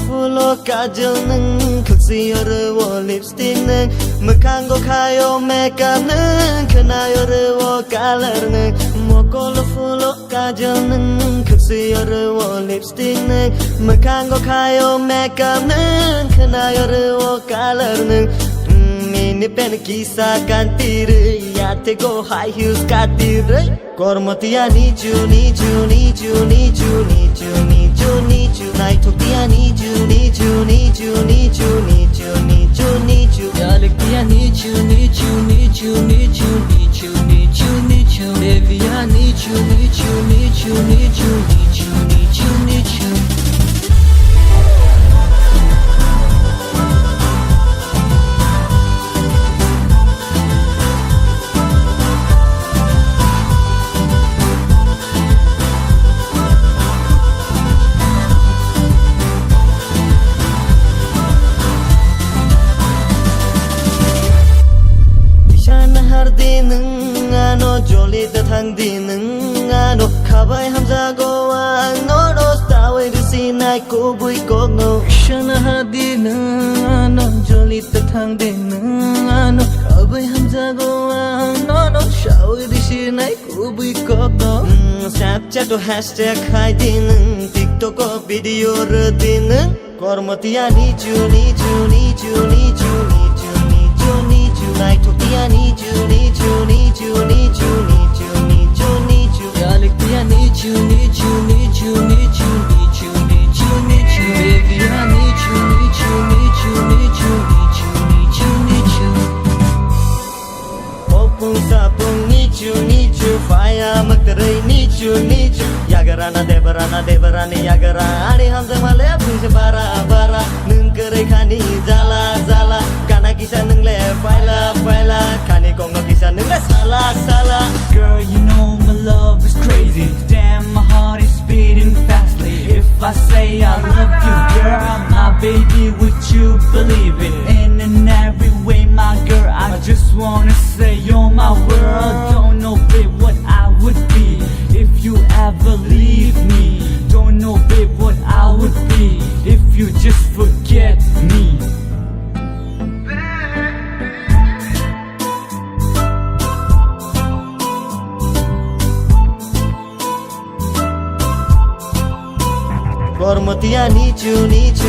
full kajal nung Kuksi yore lipstick nung Mekango kayo makeup nung Kana yore color nung Mokolo full kajal nung Kuksi yore lipstick nung Mekango kayo makeup nung Kana yore color nung Mini pen kisa kantire Ya te go high heels katire Kormotia nichu nichu nichu nichu nichu nichu nichu Naitokia nichu nichu nichu nichu nichu nichu nichu Yalektia nichu nichu nichu nichu nichu nichu nichu Devia nichu nichu nichu nichu nichu nichu nichu Jolly the thang din ano khabai hamza go no no stawe the sin I ko bui ko no shana hadin ano jolly the thang din ano khabai hamza go no no shawe the sin I ko bui ko no Snapchat to hashtag khai din TikTok ko video r din kormotia nichu nichu nichu nichu nichu nichu nichu naitokia nichu nichu nichu nichu nichu nichu nichu Yalektia nichu nichu nichu nichu nichu nichu nichu Devia nichu nichu nichu nichu nichu nichu nichu Opung sapung nichu nichu Faya maktarai nichu nichu Yagarana debarani yagara Ani hamza male apung sebara bara Nungkere khani jala jala Kana kisah nung le faila faila Khani kongo kisah nung le sala sala Girl, you know my love is crazy. Damn, my heart is beating fastly. If I say I love you, girl, my baby, would you believe it? In every way, my girl, I just wanna say you're my world. Don't know, babe, what I would be if you ever leave me. Don't know, babe, what I would be if you just forget me. Kormotia nichu nichu